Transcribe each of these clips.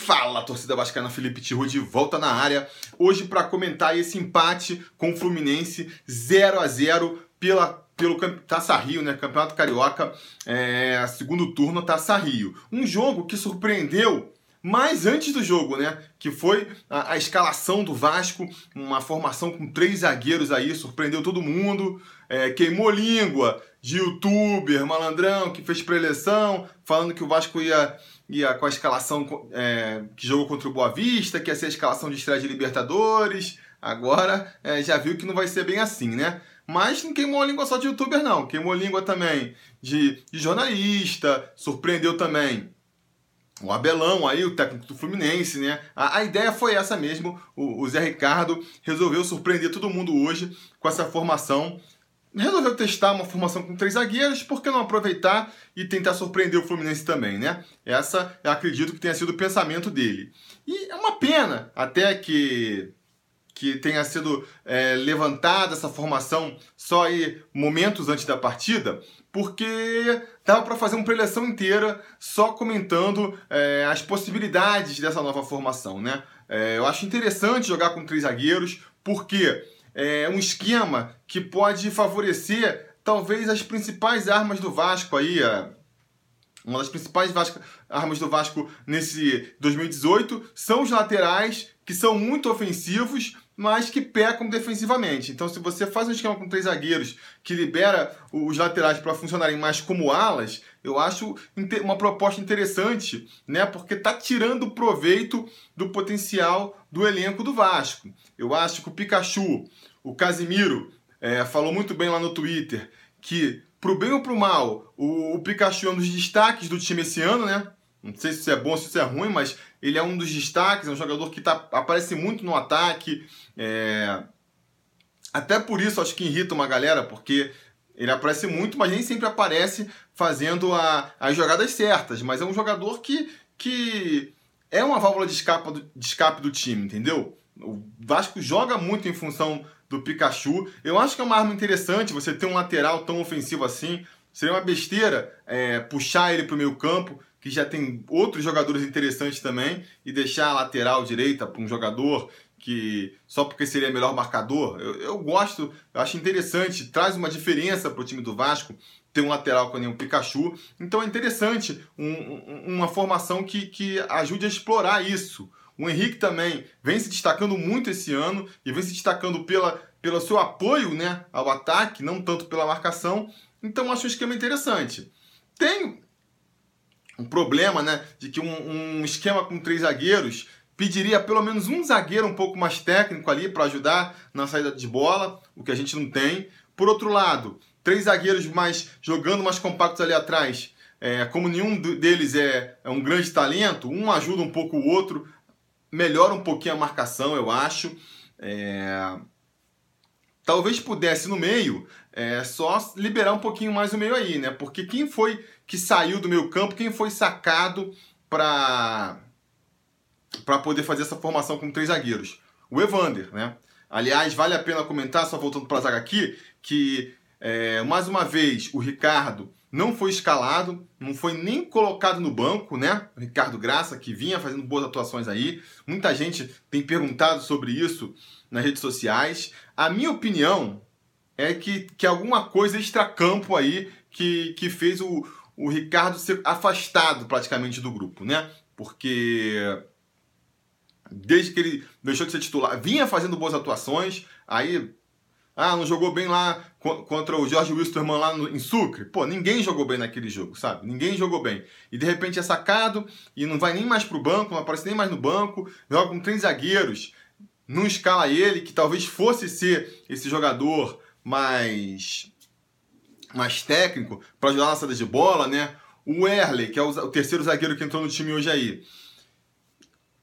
Fala, torcida vascaína, Felipe Tiru de volta na área. Hoje para comentar esse empate com o Fluminense 0-0 pelo Taça Rio, né? Campeonato Carioca, segundo turno, Taça Rio. Um jogo que surpreendeu mais antes do jogo, né? Que foi a escalação do Vasco, uma formação com 3 zagueiros aí, surpreendeu todo mundo, queimou língua de youtuber, malandrão, que fez preleção, falando que o Vasco ia com a escalação que jogou contra o Boa Vista, que ia ser a escalação de estreia de Libertadores. Agora já viu que não vai ser bem assim, né? Mas não queimou a língua só de youtuber, não. Queimou a língua também de jornalista, surpreendeu também o Abelão aí, o técnico do Fluminense, né? A ideia foi essa mesmo. O Zé Ricardo resolveu surpreender todo mundo hoje com essa formação. Resolveu testar uma formação com 3 zagueiros, por que não aproveitar e tentar surpreender o Fluminense também, né? Essa, eu acredito que tenha sido o pensamento dele. E é uma pena até que tenha sido levantada essa formação só aí momentos antes da partida, porque dava para fazer uma preleção inteira só comentando as possibilidades dessa nova formação, né? Eu acho interessante jogar com 3 zagueiros, porque é um esquema que pode favorecer talvez as principais armas do Vasco aí, uma das principais armas do Vasco nesse 2018 são os laterais, que são muito ofensivos, mas que pecam defensivamente. Então, se você faz um esquema com 3 zagueiros que libera os laterais para funcionarem mais como alas, eu acho uma proposta interessante, né? Porque está tirando proveito do potencial do elenco do Vasco. Eu acho que o Pikachu, o Casimiro, falou muito bem lá no Twitter que, pro bem ou pro mal, o Pikachu é um dos destaques do time esse ano, né? Não sei se isso é bom ou se isso é ruim, mas ele é um dos destaques, é um jogador que aparece muito no ataque. Até por isso acho que irrita uma galera, porque ele aparece muito, mas nem sempre aparece fazendo as jogadas certas. Mas é um jogador que é uma válvula de escape do time, entendeu? O Vasco joga muito em função do Pikachu. Eu acho que é uma arma interessante você ter um lateral tão ofensivo assim. Seria uma besteira puxar ele para o meio campo, que já tem outros jogadores interessantes também, e deixar a lateral direita para um jogador que só porque seria melhor marcador. Eu gosto, eu acho interessante, traz uma diferença para o time do Vasco ter um lateral com o Pikachu. Então é interessante uma formação que ajude a explorar isso. O Henrique também vem se destacando muito esse ano e vem se destacando pelo seu apoio, né, ao ataque, não tanto pela marcação. Então acho um esquema interessante. Tem um problema, né, de que um esquema com 3 zagueiros pediria pelo menos um zagueiro um pouco mais técnico ali para ajudar na saída de bola, o que a gente não tem. Por outro lado, 3 zagueiros jogando mais compactos ali atrás, como nenhum deles é um grande talento, um ajuda um pouco o outro, melhora um pouquinho a marcação, eu acho. Talvez pudesse no meio só liberar um pouquinho mais o meio aí, né? Porque quem foi que saiu do meio campo, quem foi sacado para poder fazer essa formação com 3 zagueiros? O Evander, né? Aliás, vale a pena comentar, só voltando para a zaga aqui, que mais uma vez o Ricardo não foi escalado, não foi nem colocado no banco, né? O Ricardo Graça, que vinha fazendo boas atuações aí. Muita gente tem perguntado sobre isso nas redes sociais. A minha opinião é que alguma coisa extracampo aí que fez o Ricardo ser afastado praticamente do grupo, né? Porque desde que ele deixou de ser titular, vinha fazendo boas atuações, aí não jogou bem lá contra o Jorge Wilstermann lá em Sucre. Pô, ninguém jogou bem naquele jogo, sabe? Ninguém jogou bem. E de repente é sacado e não vai nem mais pro banco, não aparece nem mais no banco, joga com 3 zagueiros, não escala ele, que talvez fosse ser esse jogador mais técnico para ajudar na saída de bola, né? O Erley, que é o terceiro zagueiro que entrou no time hoje aí.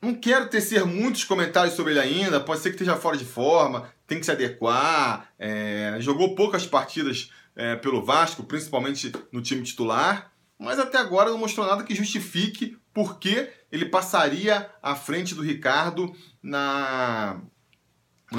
Não quero tecer muitos comentários sobre ele ainda, pode ser que esteja fora de forma, tem que se adequar, jogou poucas partidas pelo Vasco, principalmente no time titular, mas até agora não mostrou nada que justifique por que ele passaria à frente do Ricardo na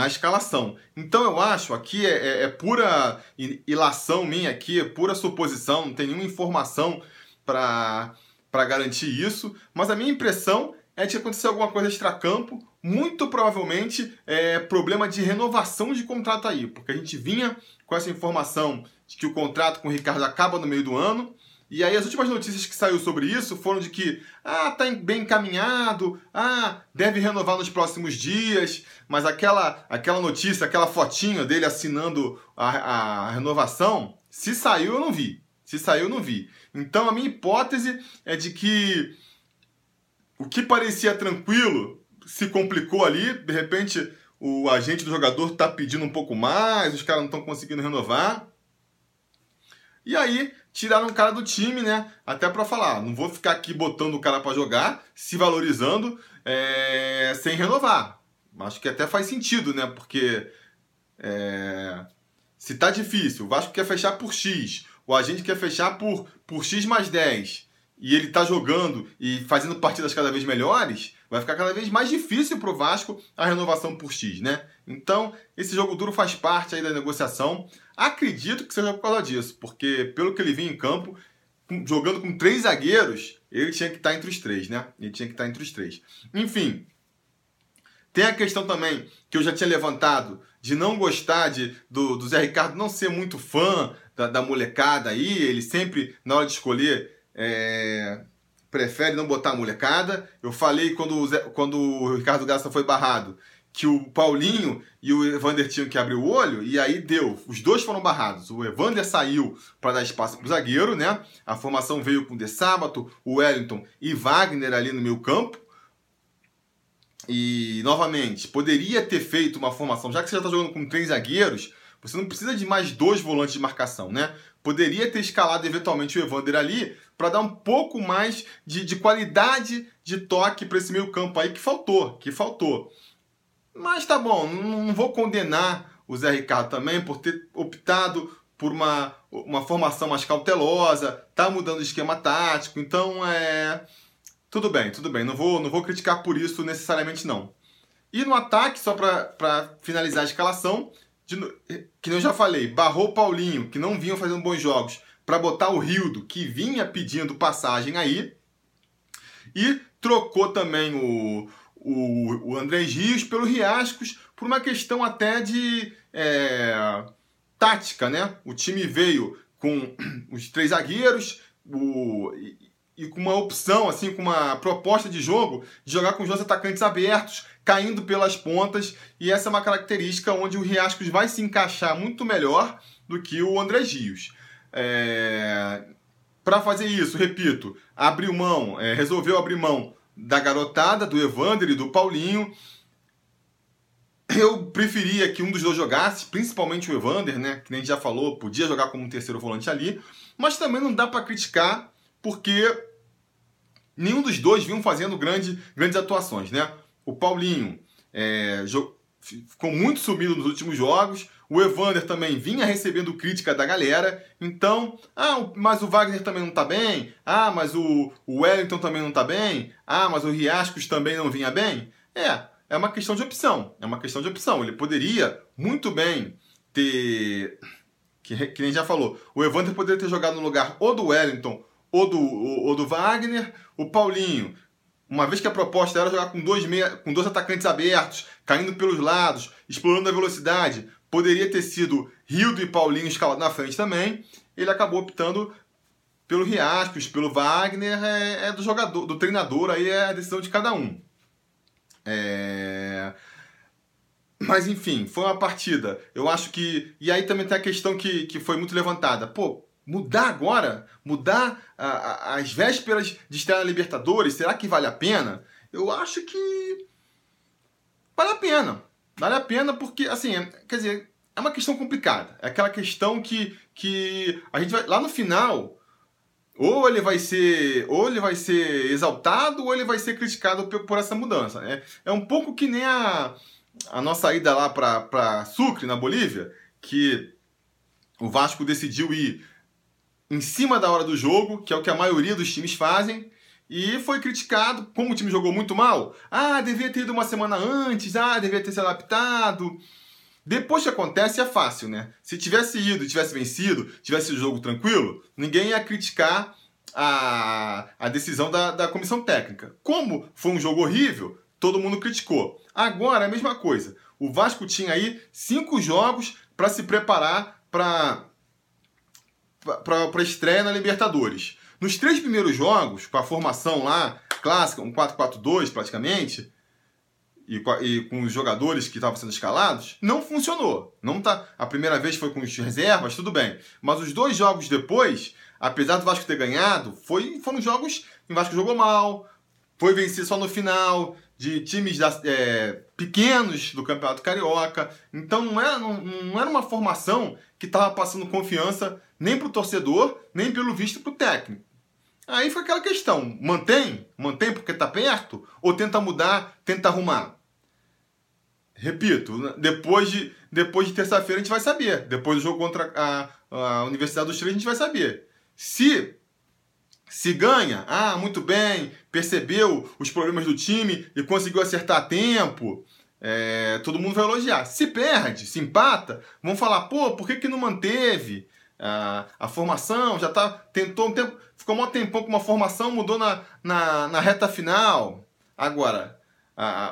escalação. Então eu acho, aqui é pura ilação minha aqui, é pura suposição, não tem nenhuma informação para garantir isso, mas a minha impressão é de acontecer alguma coisa extracampo, muito provavelmente problema de renovação de contrato aí, porque a gente vinha com essa informação de que o contrato com o Ricardo acaba no meio do ano, e aí as últimas notícias que saiu sobre isso foram de que tá bem encaminhado, deve renovar nos próximos dias, mas aquela notícia, aquela fotinho dele assinando a renovação, se saiu eu não vi. Então a minha hipótese é de que o que parecia tranquilo se complicou ali, de repente o agente do jogador está pedindo um pouco mais, os caras não estão conseguindo renovar. E aí tiraram o cara do time, né? Até para falar, não vou ficar aqui botando o cara para jogar, se valorizando, sem renovar. Acho que até faz sentido, né? Porque se tá difícil, o Vasco quer fechar por X, o agente quer fechar por X mais 10, e ele tá jogando e fazendo partidas cada vez melhores, vai ficar cada vez mais difícil pro Vasco a renovação por X, né? Então, esse jogo duro faz parte aí da negociação. Acredito que seja por causa disso, porque pelo que ele vinha em campo, jogando com 3 zagueiros, ele tinha que estar entre os 3, né? Enfim, tem a questão também que eu já tinha levantado de não gostar do Zé Ricardo não ser muito fã da molecada aí, ele sempre, na hora de escolher, prefere não botar a molecada. Eu falei quando o Ricardo Graça foi barrado que o Paulinho e o Evander tinham que abrir o olho, e aí deu. Os dois foram barrados. O Evander saiu para dar espaço para o zagueiro, né? A formação veio com o De Sábato, o Wellington e Wagner ali no meio campo. E, novamente, poderia ter feito uma formação, já que você já está jogando com 3 zagueiros, você não precisa de mais 2 volantes de marcação, né? Poderia ter escalado eventualmente o Evander ali para dar um pouco mais de qualidade de toque para esse meio campo aí que faltou. Mas tá bom, não vou condenar o Zé Ricardo também por ter optado por uma formação mais cautelosa, tá mudando o esquema tático, então tudo bem, não vou criticar por isso necessariamente não. E no ataque, só para finalizar a escalação, que eu já falei, barrou o Paulinho, que não vinham fazendo bons jogos, para botar o Rildo, que vinha pedindo passagem aí, e trocou também o Andrés Rios pelo Riascos, por uma questão até de tática, né? O time veio com os 3 zagueiros e com uma opção, assim, com uma proposta de jogo, de jogar com os 2 atacantes abertos, caindo pelas pontas, e essa é uma característica onde o Riascos vai se encaixar muito melhor do que o Andrés Rios. Para fazer isso, repito, resolveu abrir mão da garotada, do Evander e do Paulinho. Eu preferia que um dos 2 jogasse, principalmente o Evander, né? Que nem a gente já falou, podia jogar como um terceiro volante ali, mas também não dá para criticar, porque nenhum dos 2 vinham fazendo grandes atuações, né? O Paulinho ficou muito sumido nos últimos jogos, o Evander também vinha recebendo crítica da galera, então, mas o Wagner também não tá bem, mas o Wellington também não tá bem, mas o Riascos também não vinha bem. É uma questão de opção, ele poderia muito bem ter, que nem já falou, o Evander poderia ter jogado no lugar ou do Wellington ou do Wagner. O Paulinho, uma vez que a proposta era jogar com 2 atacantes abertos, caindo pelos lados, explorando a velocidade, poderia ter sido Rildo e Paulinho escalados na frente também. Ele acabou optando pelo Riascos, pelo Wagner, do jogador, do treinador, aí é a decisão de cada um. Mas enfim, foi uma partida. Eu acho que... E aí também tem a questão que foi muito levantada. Mudar agora? Mudar as vésperas de estreia na Libertadores? Será que vale a pena? Eu acho que vale a pena. Vale a pena porque, assim, quer dizer, é uma questão complicada. É aquela questão que a gente vai... Lá no final, ou ele vai ser exaltado ou ele vai ser criticado por essa mudança. É um pouco que nem a nossa ida lá para Sucre, na Bolívia, que o Vasco decidiu ir em cima da hora do jogo, que é o que a maioria dos times fazem, e foi criticado, como o time jogou muito mal. Devia ter ido uma semana antes, devia ter se adaptado. Depois que acontece, é fácil, né? Se tivesse ido, tivesse vencido, tivesse o jogo tranquilo, ninguém ia criticar a decisão da comissão técnica. Como foi um jogo horrível, todo mundo criticou. Agora, a mesma coisa. O Vasco tinha aí 5 jogos para se preparar para a estreia na Libertadores. Nos 3 primeiros jogos, com a formação lá, clássica, um 4-4-2 praticamente, e com os jogadores que estavam sendo escalados, não funcionou. A primeira vez foi com os reservas, tudo bem. Mas os 2 jogos depois, apesar do Vasco ter ganhado, foram jogos em o Vasco jogou mal, foi vencer só no final, de times pequenos do Campeonato Carioca. Então não era uma formação que estava passando confiança nem para o torcedor, nem pelo visto para o técnico. Aí foi aquela questão, mantém porque está perto, ou tenta mudar, tenta arrumar? Repito, depois de terça-feira a gente vai saber. Depois do jogo contra a Universidade do Chile a gente vai saber. Se ganha, muito bem, percebeu os problemas do time e conseguiu acertar a tempo, todo mundo vai elogiar. Se perde, se empata, vão falar, por que não manteve a formação? Tentou um tempo, ficou um tempão com uma formação, mudou na reta final. Agora,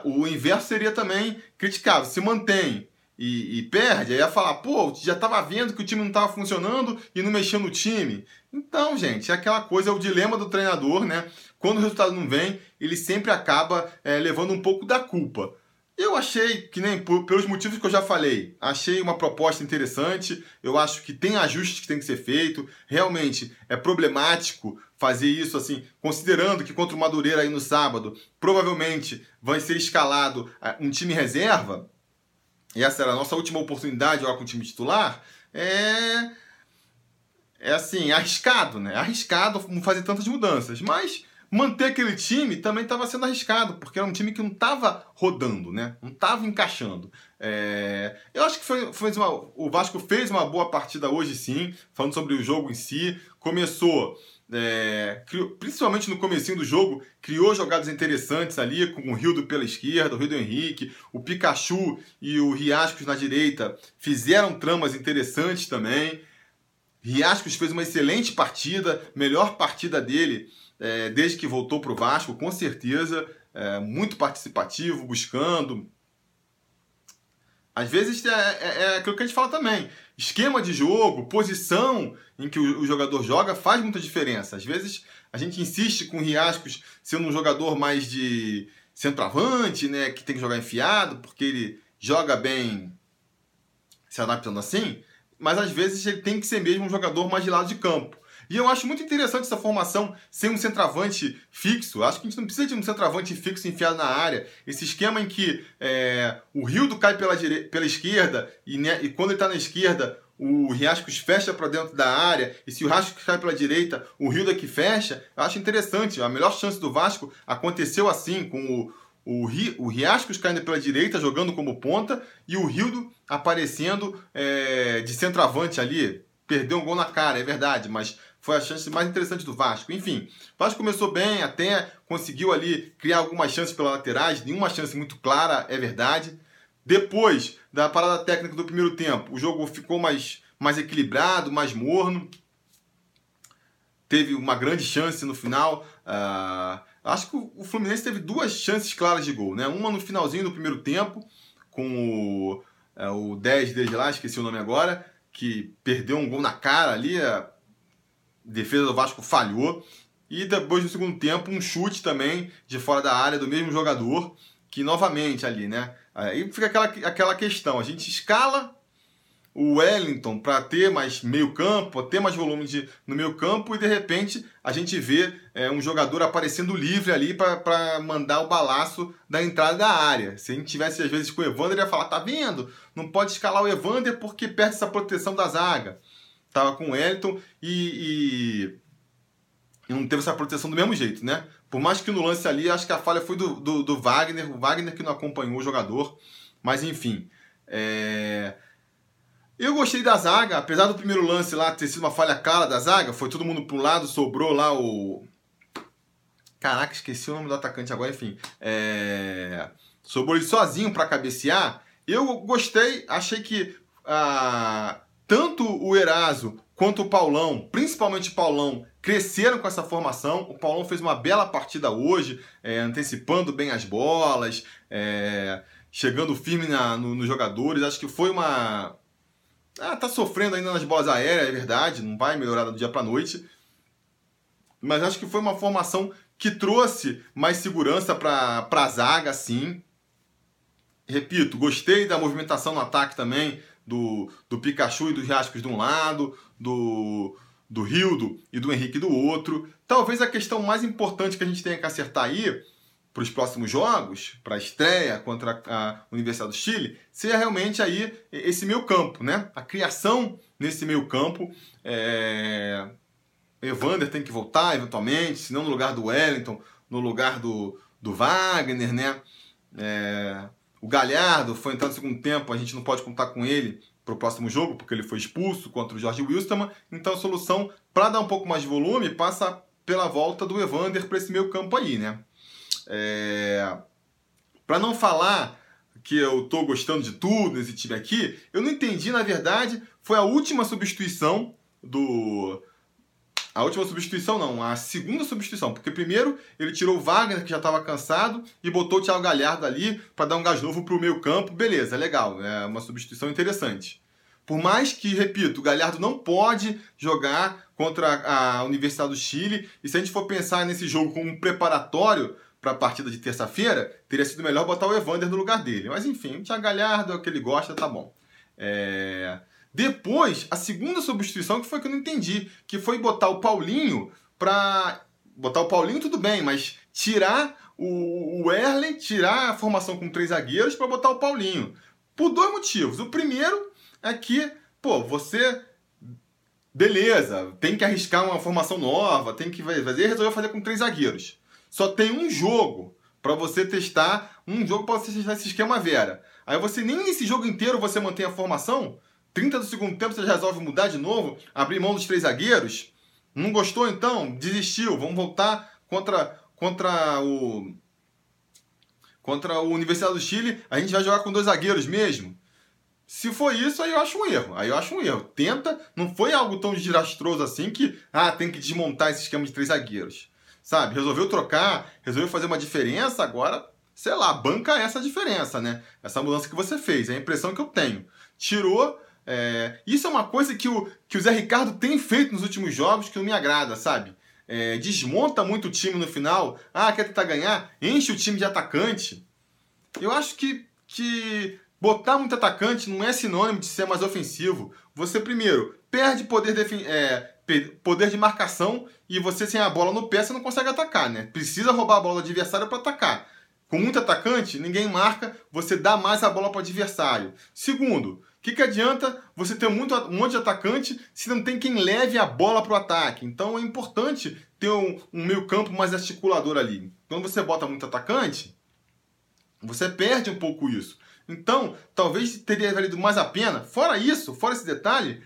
o inverso seria também criticável. Se mantém e perde, aí ia falar, já estava vendo que o time não estava funcionando e não mexeu no time. Então, gente, é aquela coisa, é o dilema do treinador, né? Quando o resultado não vem, ele sempre acaba levando um pouco da culpa. Eu achei, que nem pelos motivos que eu já falei, achei uma proposta interessante, eu acho que tem ajustes que tem que ser feito, realmente é problemático fazer isso assim, considerando que contra o Madureira aí no sábado, provavelmente vai ser escalado um time reserva, e essa era a nossa última oportunidade lá com o time titular, assim, arriscado, né? Arriscado fazer tantas mudanças, mas manter aquele time também estava sendo arriscado, porque era um time que não estava rodando, né? Não estava encaixando. Eu acho que o Vasco fez uma boa partida hoje, sim, falando sobre o jogo em si. Começou, principalmente no comecinho do jogo, criou jogadas interessantes ali, com o Rildo pela esquerda, o Rildo Henrique, o Pikachu e o Riascos na direita fizeram tramas interessantes também. Riascos fez uma excelente partida, melhor partida dele desde que voltou para o Vasco, com certeza, muito participativo, buscando. Às vezes é aquilo que a gente fala também, esquema de jogo, posição em que o jogador joga faz muita diferença. Às vezes a gente insiste com o Riascos sendo um jogador mais de centroavante, né, que tem que jogar enfiado, porque ele joga bem se adaptando assim, mas às vezes ele tem que ser mesmo um jogador mais de lado de campo. E eu acho muito interessante essa formação sem um centroavante fixo. Acho que a gente não precisa de um centroavante fixo enfiado na área. Esse esquema em que o Rildo cai pela esquerda e quando ele está na esquerda, o Riascos fecha para dentro da área. E se o Riascos cai pela direita, o Rildo é que fecha. Eu acho interessante. A melhor chance do Vasco aconteceu assim, com o Riascos caindo pela direita, jogando como ponta, e o Rildo aparecendo de centroavante ali. Perdeu um gol na cara, é verdade, mas foi a chance mais interessante do Vasco. Enfim, o Vasco começou bem, até conseguiu ali criar algumas chances pelas laterais, nenhuma chance muito clara, é verdade. Depois da parada técnica do primeiro tempo, o jogo ficou mais equilibrado, mais morno. Teve uma grande chance no final. Acho que o Fluminense teve 2 chances claras de gol, né? Uma no finalzinho do primeiro tempo, com o 10 desde lá, esqueci o nome agora, que perdeu um gol na cara ali, a defesa do Vasco falhou. E depois, no segundo tempo, um chute também de fora da área do mesmo jogador, que novamente ali, né? Aí fica aquela questão, a gente escala o Wellington para ter mais meio campo, ter mais volume no meio campo, e de repente a gente vê um jogador aparecendo livre ali para mandar o balaço da entrada da área. Se a gente tivesse às vezes com o Evander, ia falar, tá vendo? Não pode escalar o Evander porque perde essa proteção da zaga. Tava com o Wellington e não teve essa proteção do mesmo jeito, né? Por mais que no lance ali, acho que a falha foi do Wagner, o Wagner que não acompanhou o jogador, mas enfim. Eu gostei da zaga, apesar do primeiro lance lá ter sido uma falha clara da zaga, foi todo mundo pro lado, sobrou lá o... Caraca, esqueci o nome do atacante agora, enfim. Sobrou ele sozinho para cabecear. Eu gostei, achei que tanto o Eraso quanto o Paulão, principalmente o Paulão, cresceram com essa formação. O Paulão fez uma bela partida hoje, antecipando bem as bolas, chegando firme nos jogadores. Acho que foi uma... tá sofrendo ainda nas bolas aéreas, é verdade, não vai melhorar do dia para noite. Mas acho que foi uma formação que trouxe mais segurança para a zaga, sim. Repito, gostei da movimentação no ataque também, do Pikachu e dos Rascos de um lado, do Rildo e do Henrique do outro. Talvez a questão mais importante que a gente tenha que acertar aí para os próximos jogos, para a estreia contra a Universidade do Chile, seja realmente aí esse meio campo, né? A criação nesse meio campo. Evander tem que voltar eventualmente, se não no lugar do Wellington, no lugar do Wagner, né? O Galhardo foi entrando no segundo tempo, a gente não pode contar com ele para o próximo jogo, porque ele foi expulso contra o Jorge Wilstermann. Então a solução, para dar um pouco mais de volume, passa pela volta do Evander para esse meio campo aí, né? Para não falar que eu tô gostando de tudo nesse time aqui, eu não entendi, na verdade, foi a última substituição A última substituição não, a segunda substituição, porque primeiro ele tirou o Wagner, que já estava cansado, e botou o Thiago Galhardo ali para dar um gás novo para o meio campo. Beleza, legal, é uma substituição interessante. Por mais que, repito, o Galhardo não pode jogar contra a Universidade do Chile, e se a gente for pensar nesse jogo como um preparatório para a partida de terça-feira, teria sido melhor botar o Evander no lugar dele. Mas enfim, o Thiago Galhardo é o que ele gosta, tá bom. Depois, a segunda substituição, que foi que eu não entendi, que foi botar o Paulinho para... Botar o Paulinho tudo bem, mas tirar o Erley, tirar a formação com 3 zagueiros para botar o Paulinho. Por 2 motivos. O primeiro é que, você... Beleza, tem que arriscar uma formação nova, tem que fazer, resolveu fazer com 3 zagueiros. Só tem um jogo para você testar, esse esquema Vera. Aí você nem nesse jogo inteiro você mantém a formação... 30 do segundo tempo você já resolve mudar de novo, abrir mão dos 3 zagueiros. Não gostou então? Desistiu. Vamos voltar contra o Universidade do Chile. A gente vai jogar com 2 zagueiros mesmo. Se for isso, aí eu acho um erro. Tenta, não foi algo tão desastroso assim que tem que desmontar esse esquema de 3 zagueiros. Sabe? Resolveu trocar, resolveu fazer uma diferença, agora, sei lá, banca essa diferença, né? Essa mudança que você fez, é a impressão que eu tenho. Tirou. Isso é uma coisa que o Zé Ricardo tem feito nos últimos jogos que não me agrada, sabe? Desmonta muito o time no final. Quer tentar ganhar? Enche o time de atacante. Eu acho que botar muito atacante não é sinônimo de ser mais ofensivo. Você, primeiro, perde poder de marcação e você, sem a bola no pé, você não consegue atacar, né? Precisa roubar a bola do adversário para atacar. Com muito atacante, ninguém marca, você dá mais a bola para o adversário. Segundo, o que adianta você ter um monte de atacante se não tem quem leve a bola para o ataque? Então é importante ter um meio campo mais articulador ali. Quando você bota muito atacante, você perde um pouco isso. Então, talvez teria valido mais a pena. Fora isso, fora esse detalhe,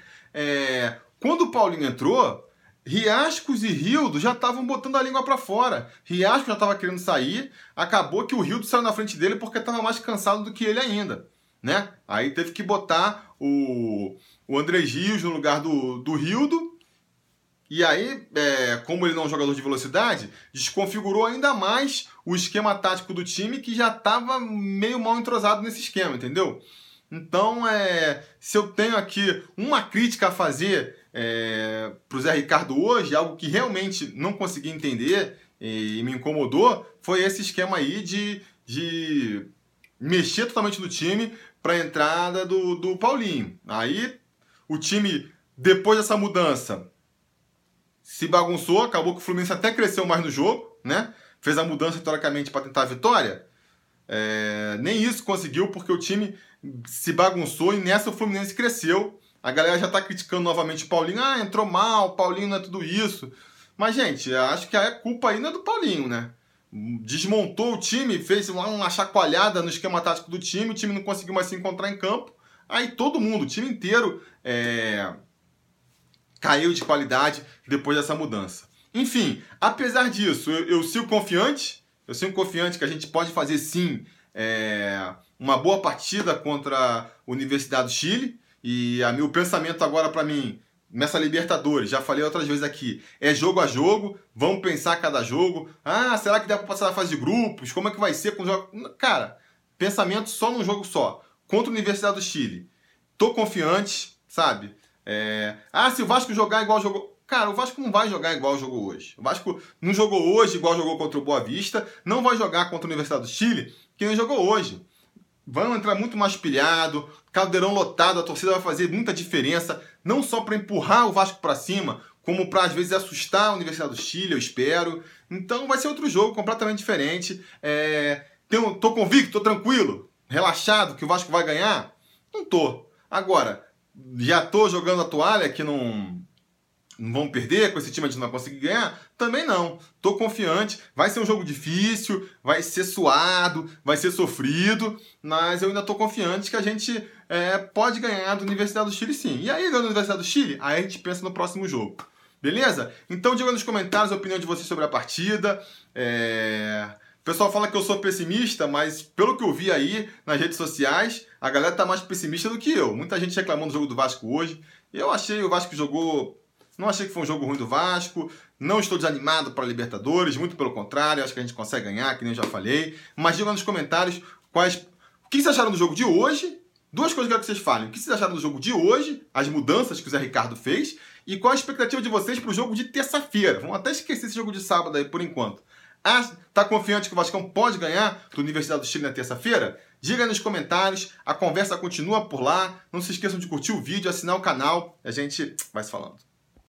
quando o Paulinho entrou, Riascos e Rildo já estavam botando a língua para fora. Riascos já estava querendo sair, acabou que o Rildo saiu na frente dele porque estava mais cansado do que ele ainda. Né? Aí teve que botar o André Rios no lugar do Rildo. E aí, como ele não é um jogador de velocidade, desconfigurou ainda mais o esquema tático do time, que já estava meio mal entrosado nesse esquema, entendeu? Então, se eu tenho aqui uma crítica a fazer para o Zé Ricardo hoje, algo que realmente não consegui entender e me incomodou, foi esse esquema aí de mexer totalmente no time para a entrada do Paulinho. Aí o time, depois dessa mudança, se bagunçou, acabou que o Fluminense até cresceu mais no jogo, né? Fez a mudança teoricamente para tentar a vitória. Nem isso conseguiu, porque o time se bagunçou e nessa o Fluminense cresceu. A galera já está criticando novamente o Paulinho. Entrou mal, o Paulinho não é tudo isso. Mas, gente, acho que a culpa aí não é do Paulinho, né? Desmontou o time, fez uma chacoalhada no esquema tático do time, o time não conseguiu mais se encontrar em campo. Aí todo mundo, o time inteiro, caiu de qualidade depois dessa mudança. Enfim, apesar disso, eu sigo confiante. Eu sigo confiante que a gente pode fazer sim uma boa partida contra a Universidade do Chile. E o pensamento agora para mim nessa Libertadores, já falei outras vezes aqui, é jogo a jogo, vamos pensar cada jogo. Ah, será que dá para passar na fase de grupos? Como é que vai ser com o jogo? Cara, pensamento só num jogo só. Contra a Universidade do Chile. Tô confiante, sabe? Se o Vasco jogar igual jogou... Cara, o Vasco não vai jogar igual jogou hoje. O Vasco não jogou hoje igual jogou contra o Boa Vista, não vai jogar contra a Universidade do Chile que nem jogou hoje. Vão entrar muito mais pilhado, caldeirão lotado, a torcida vai fazer muita diferença, não só para empurrar o Vasco para cima, como para às vezes assustar a Universidade do Chile, eu espero. Então vai ser outro jogo completamente diferente. Tô convicto, tô tranquilo, relaxado que o Vasco vai ganhar? Não tô. Agora, já tô jogando a toalha que não vão perder, com esse time a gente não vai conseguir ganhar? Também não. Tô confiante. Vai ser um jogo difícil, vai ser suado, vai ser sofrido, mas eu ainda tô confiante que a gente pode ganhar da Universidade do Chile sim. E aí, ganhando a Universidade do Chile, aí a gente pensa no próximo jogo. Beleza? Então, diga nos comentários a opinião de vocês sobre a partida. O pessoal fala que eu sou pessimista, mas pelo que eu vi aí nas redes sociais, a galera tá mais pessimista do que eu. Muita gente reclamando do jogo do Vasco hoje. Eu achei o Vasco jogou... Não achei que foi um jogo ruim do Vasco, não estou desanimado para a Libertadores, muito pelo contrário, acho que a gente consegue ganhar, que nem eu já falei. Mas digam nos comentários o que vocês acharam do jogo de hoje. Duas coisas que eu quero que vocês falem. O que vocês acharam do jogo de hoje, as mudanças que o Zé Ricardo fez, e qual a expectativa de vocês para o jogo de terça-feira. Vamos até esquecer esse jogo de sábado aí por enquanto. Tá confiante que o Vascão pode ganhar da Universidade do Chile na terça-feira? Diga aí nos comentários, a conversa continua por lá. Não se esqueçam de curtir o vídeo, assinar o canal e a gente vai se falando.